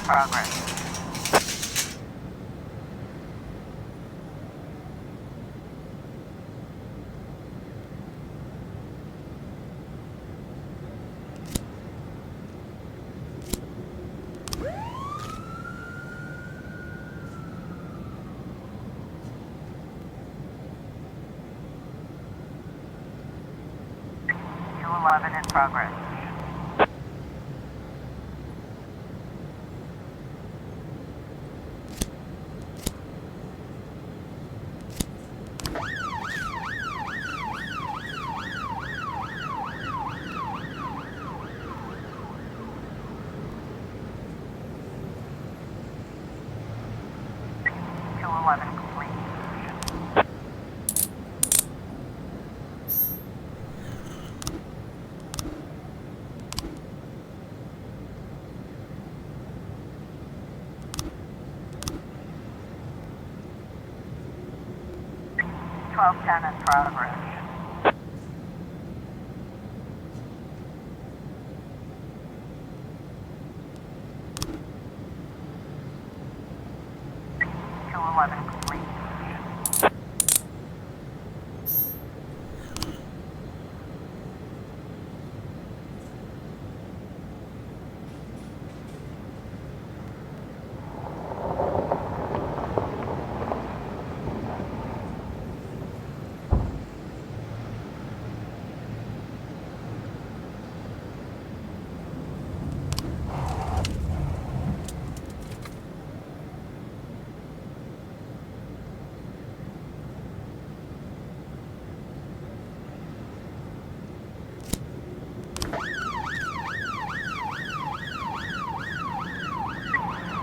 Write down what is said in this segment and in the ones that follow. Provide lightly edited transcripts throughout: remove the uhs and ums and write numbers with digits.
progress. In progress. Complete. 1210 in progress. Complete.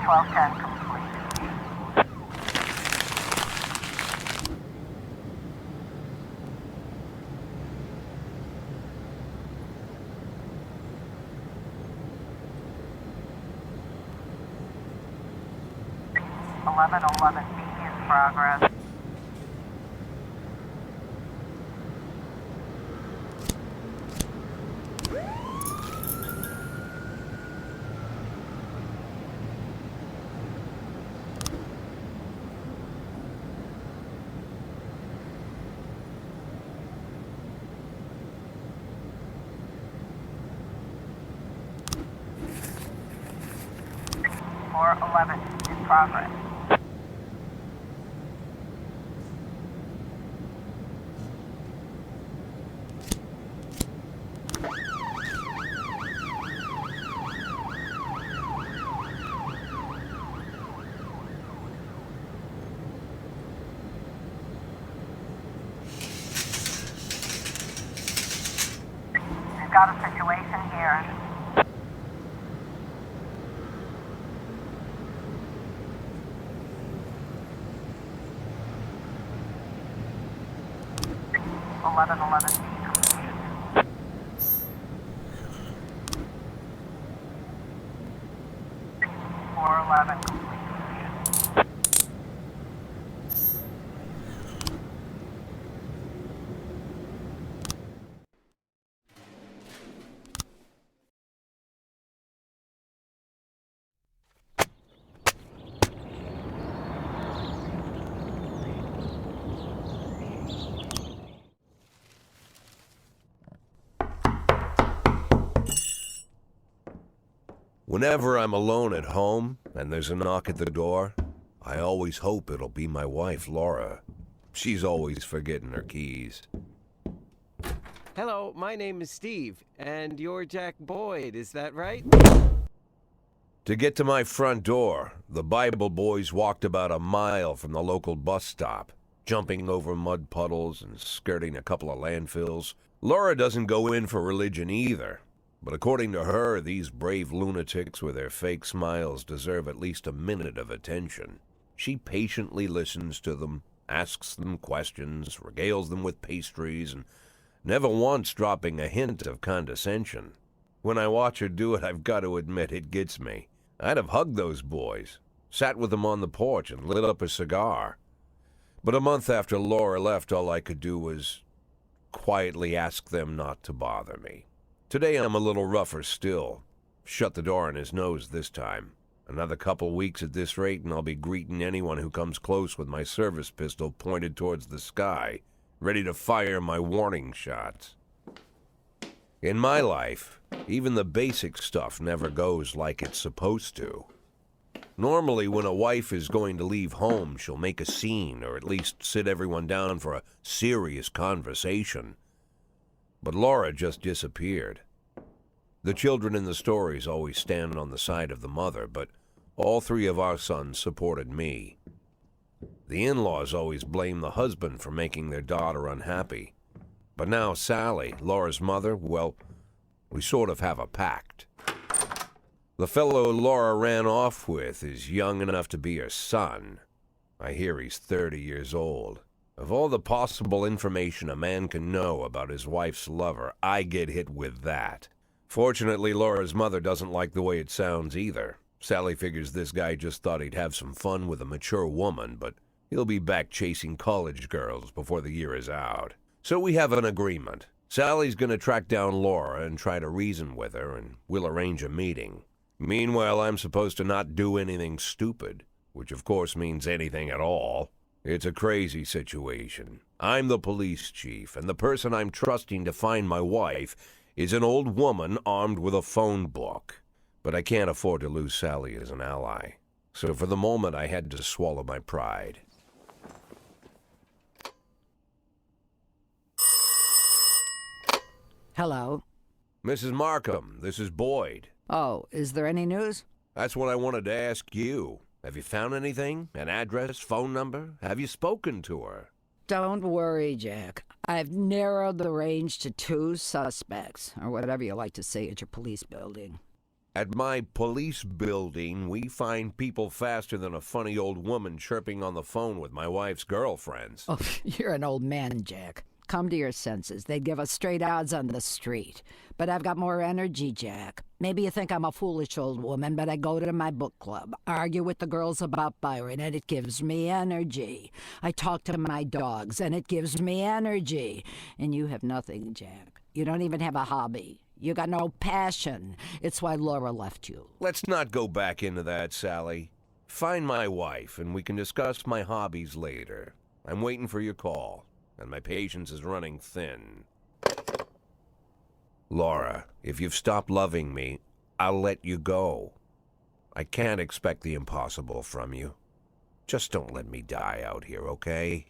1210 complete. 1111B in progress. Or 11 in progress. We've got a situation here. Eleven complete. 411 complete. Whenever I'm alone at home and there's a knock at the door, I always hope it'll be my wife, Laura. She's always forgetting her keys. Hello, my name is Steve, and you're Jack Boyd, is that right? To get to my front door, the Bible boys walked about a mile from the local bus stop, jumping over mud puddles and skirting a couple of landfills. Laura doesn't go in for religion either. But according to her, these brave lunatics with their fake smiles deserve at least a minute of attention. She patiently listens to them, asks them questions, regales them with pastries, and never once dropping a hint of condescension. When I watch her do it, I've got to admit it gets me. I'd have hugged those boys, sat with them on the porch, and lit up a cigar. But a month after Laura left, all I could do was quietly ask them not to bother me. Today I'm a little rougher still. Shut the door on his nose this time. Another couple weeks at this rate and I'll be greeting anyone who comes close with my service pistol pointed towards the sky, ready to fire my warning shots. In my life, even the basic stuff never goes like it's supposed to. Normally, when a wife is going to leave home, she'll make a scene or at least sit everyone down for a serious conversation. But Laura just disappeared. The children in the stories always stand on the side of the mother, but all three of our sons supported me. The in-laws always blame the husband for making their daughter unhappy. But now Sally, Laura's mother, well, we sort of have a pact. The fellow Laura ran off with is young enough to be her son. I hear he's 30 years old. Of all the possible information a man can know about his wife's lover, I get hit with that. Fortunately, Laura's mother doesn't like the way it sounds either. Sally figures this guy just thought he'd have some fun with a mature woman, but he'll be back chasing college girls before the year is out. So we have an agreement. Sally's gonna track down Laura and try to reason with her, and we'll arrange a meeting. Meanwhile, I'm supposed to not do anything stupid, which of course means anything at all. It's a crazy situation. I'm the police chief, and the person I'm trusting to find my wife is an old woman armed with a phone book. But I can't afford to lose Sally as an ally. So for the moment, I had to swallow my pride. Hello. Mrs. Markham, this is Boyd. Oh, is there any news? That's what I wanted to ask you. Have you found anything? An address, phone number? Have you spoken to her? Don't worry, Jack. I've narrowed the range to 2 suspects, or whatever you like to say at your police building. At my police building, we find people faster than a funny old woman chirping on the phone with my wife's girlfriends. Oh, you're an old man, Jack. Come to your senses. They'd give us straight odds on the street. But I've got more energy, Jack. Maybe you think I'm a foolish old woman, but I go to my book club, argue with the girls about Byron, and it gives me energy. I talk to my dogs, and it gives me energy. And you have nothing, Jack. You don't even have a hobby. You got no passion. It's why Laura left you. Let's not go back into that, Sally. Find my wife, and we can discuss my hobbies later. I'm waiting for your call, and my patience is running thin. Laura, if you've stopped loving me, I'll let you go. I can't expect the impossible from you. Just don't let me die out here, okay?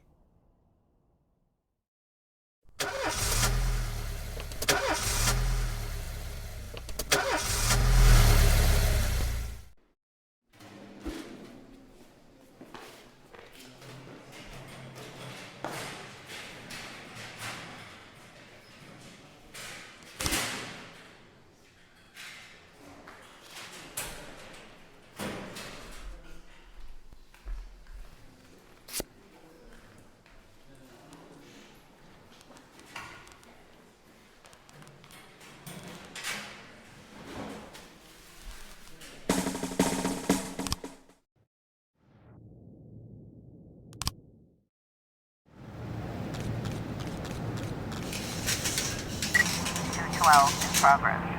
In progress.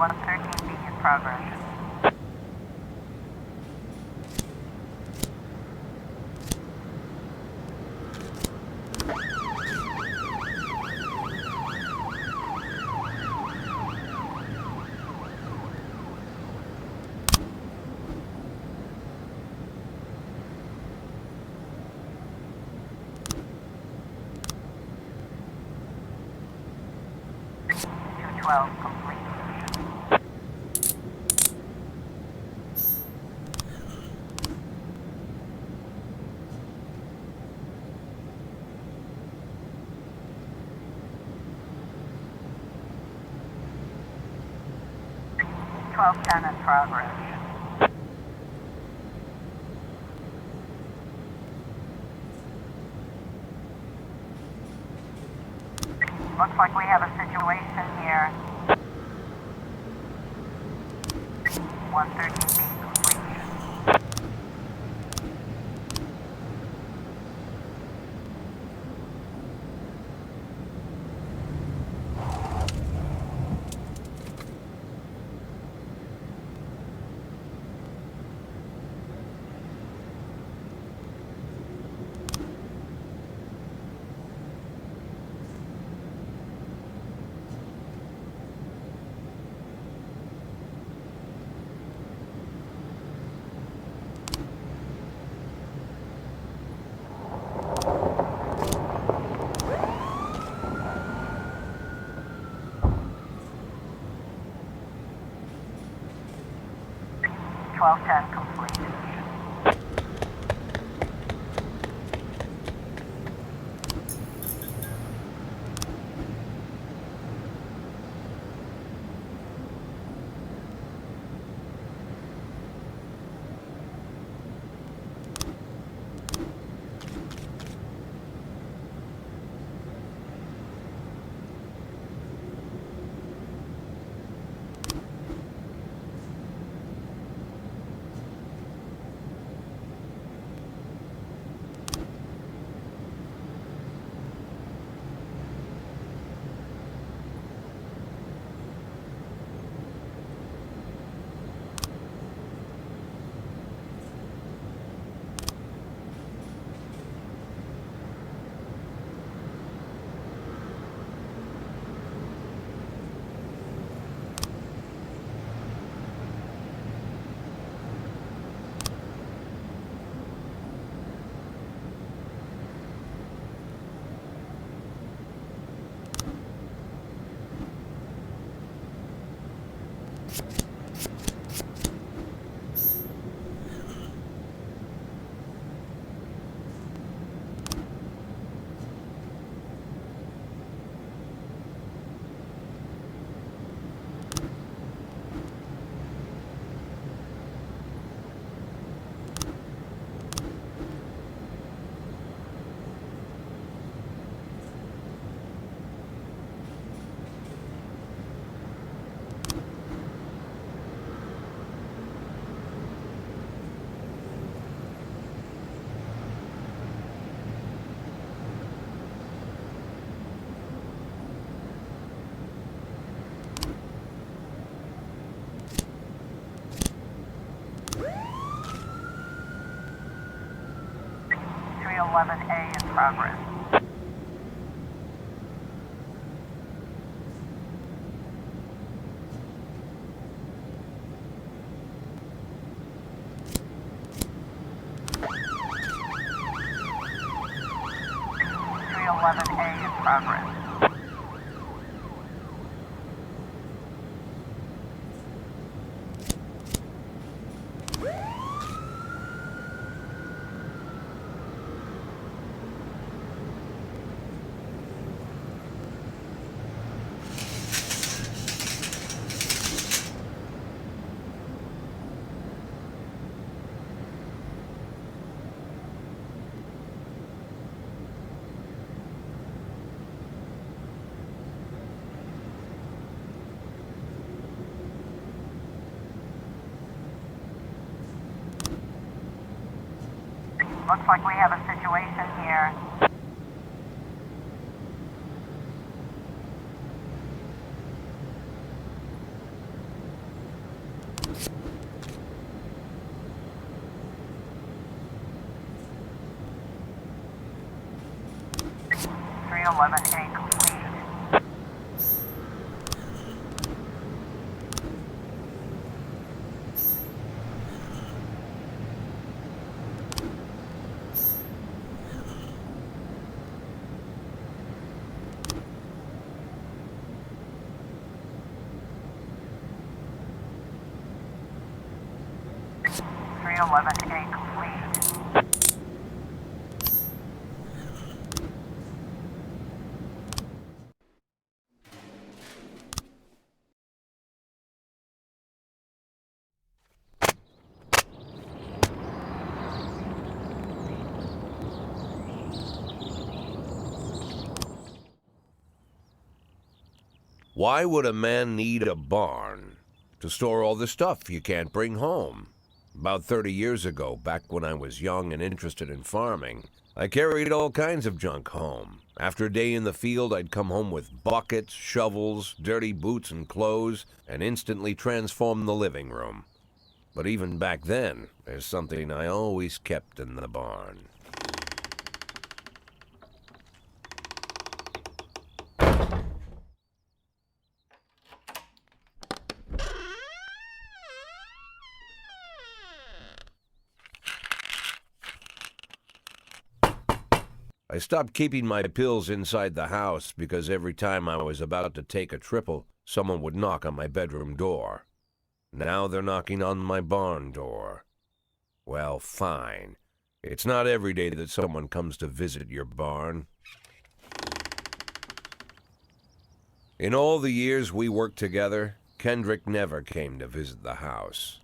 113B in progress. Complete. 1210 in progress. Looks like we have a situation here. 113B complete. Ten complete. A in progress. A in progress. Looks like we have a situation here. 311A complete. Three 11A complete. Why would a man need a barn? To store all the stuff you can't bring home. About 30 years ago, back when I was young and interested in farming, I carried all kinds of junk home. After a day in the field, I'd come home with buckets, shovels, dirty boots and clothes, and instantly transform the living room. But even back then, there's something I always kept in the barn. I stopped keeping my pills inside the house because every time I was about to take a triple, someone would knock on my bedroom door. Now they're knocking on my barn door. Well, fine. It's not every day that someone comes to visit your barn. In all the years we worked together, Kendrick never came to visit the house.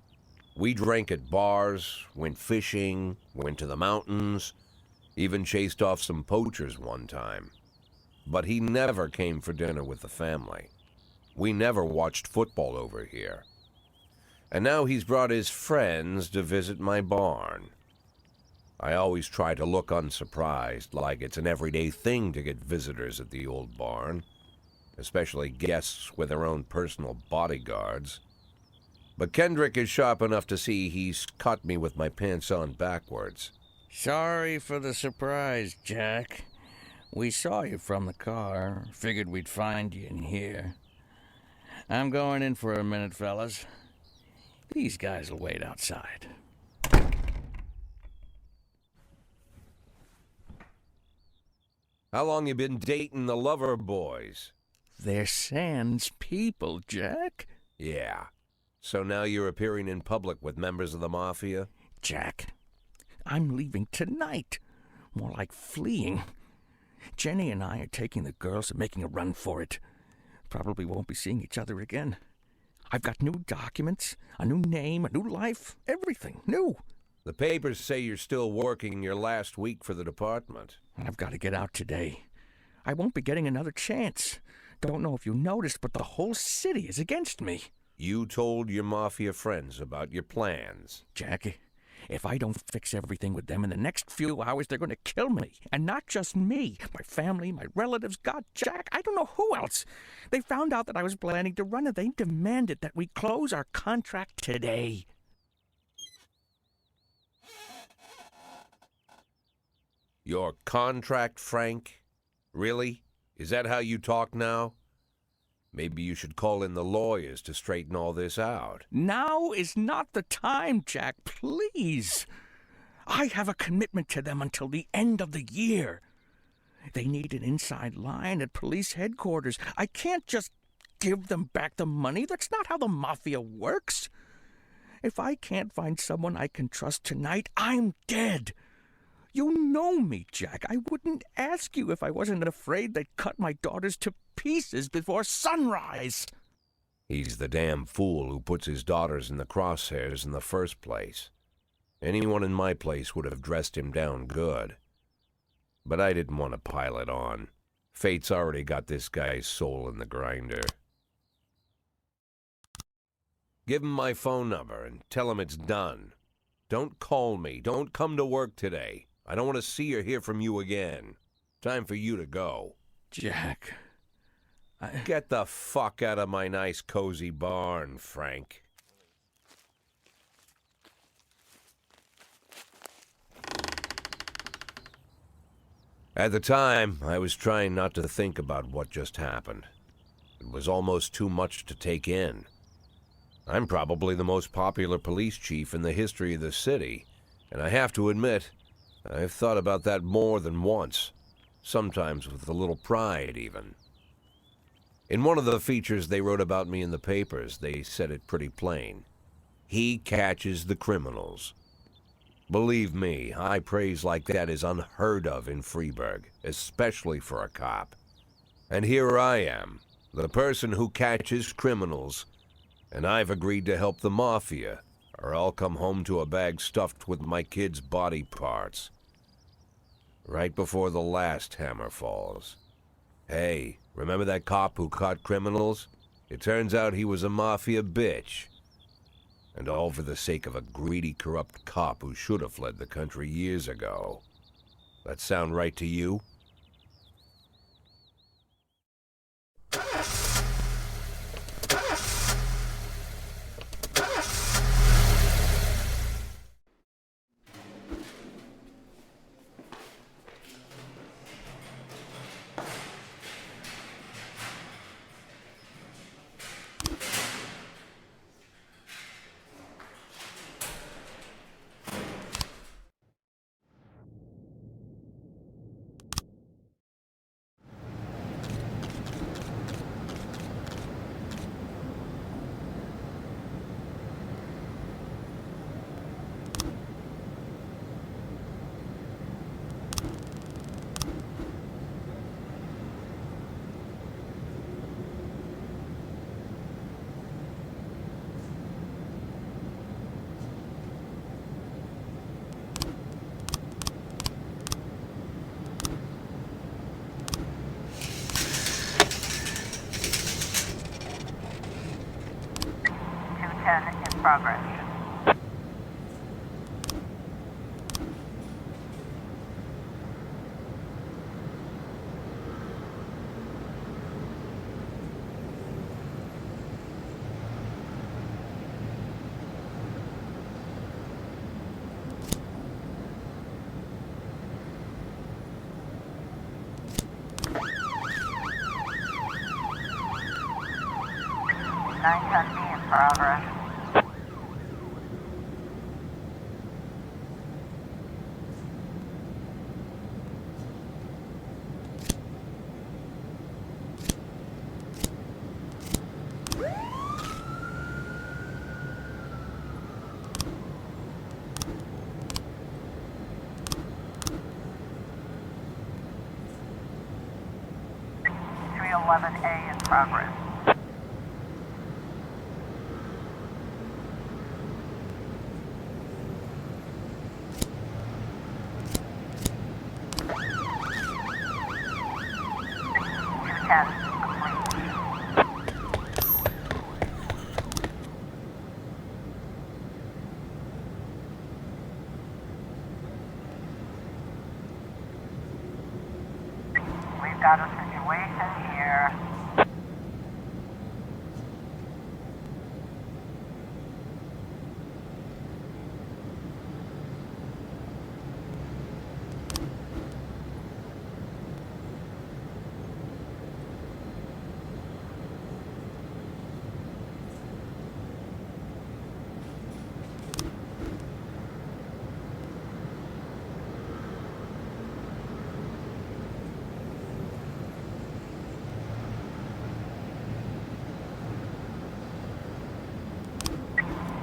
We drank at bars, went fishing, went to the mountains, even chased off some poachers one time. But he never came for dinner with the family. We never watched football over here. And now he's brought his friends to visit my barn. I always try to look unsurprised, like it's an everyday thing to get visitors at the old barn, especially guests with their own personal bodyguards. But Kendrick is sharp enough to see he's caught me with my pants on backwards. Sorry for the surprise, Jack. We saw you from the car. Figured we'd find you in here. I'm going in for a minute, fellas. These guys will wait outside. How long you been dating the lover boys? They're sans people, Jack. Yeah. So now you're appearing in public with members of the mafia? Jack, I'm leaving tonight. More like fleeing. Jenny and I are taking the girls and making a run for it. Probably won't be seeing each other again. I've got new documents, a new name, a new life, everything new. The papers say you're still working your last week for the department. I've got to get out today. I won't be getting another chance. Don't know if you noticed, but the whole city is against me. You told your mafia friends about your plans. Jackie, if I don't fix everything with them in the next few hours, they're going to kill me. And not just me. My family, my relatives, God, Jack, I don't know who else. They found out that I was planning to run and they demanded that we close our contract today. Your contract, Frank? Really? Is that how you talk now? Maybe you should call in the lawyers to straighten all this out. Now is not the time, Jack, please. I have a commitment to them until the end of the year. They need an inside line at police headquarters. I can't just give them back the money. That's not how the mafia works. If I can't find someone I can trust tonight, I'm dead. You know me, Jack. I wouldn't ask you if I wasn't afraid they'd cut my daughters to pieces before sunrise. He's the damn fool who puts his daughters in the crosshairs in the first place. Anyone in my place would have dressed him down good. But I didn't want to pile it on. Fate's already got this guy's soul in the grinder. Give him my phone number and tell him it's done. Don't call me. Don't come to work today. I don't want to see or hear from you again. Time for you to go. Jack, Get the fuck out of my nice cozy barn, Frank. At the time, I was trying not to think about what just happened. It was almost too much to take in. I'm probably the most popular police chief in the history of the city, and I have to admit, I've thought about that more than once, sometimes with a little pride even. In one of the features they wrote about me in the papers, they said it pretty plain. He catches the criminals. Believe me, high praise like that is unheard of in Freeburg, especially for a cop. And here I am, the person who catches criminals, and I've agreed to help the mafia, or I'll come home to a bag stuffed with my kids' body parts. Right before the last hammer falls. Hey, remember that cop who caught criminals? It turns out he was a mafia bitch. And all for the sake of a greedy, corrupt cop who should have fled the country years ago. That sound right to you? In progress. In progress. A in progress. We've got a situation here.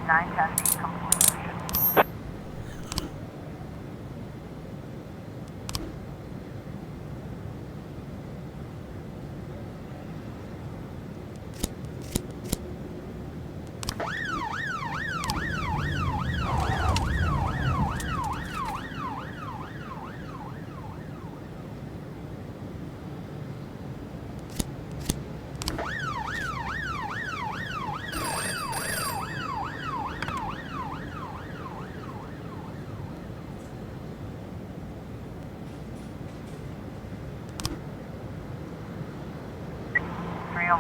Nine testing complete.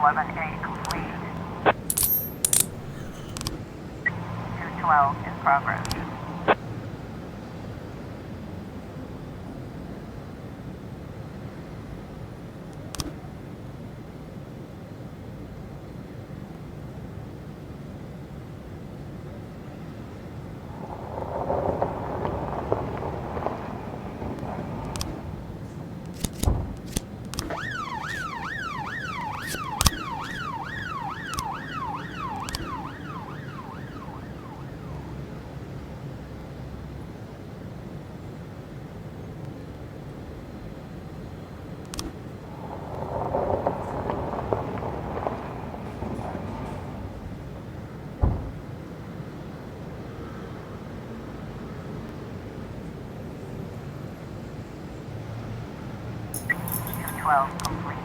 A complete. 212 in progress. 212 complete.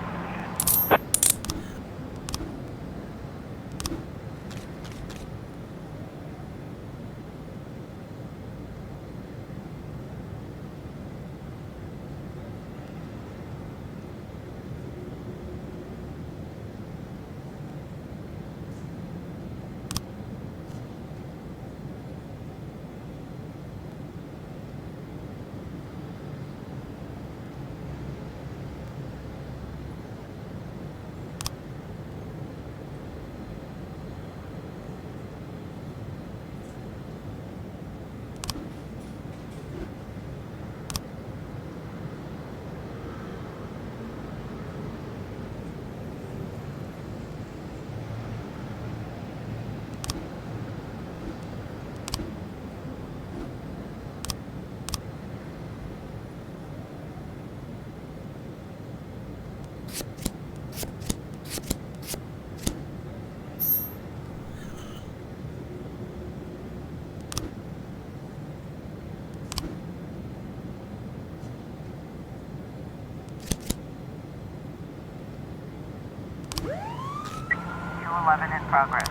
P211 in progress.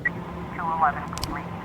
P211 complete.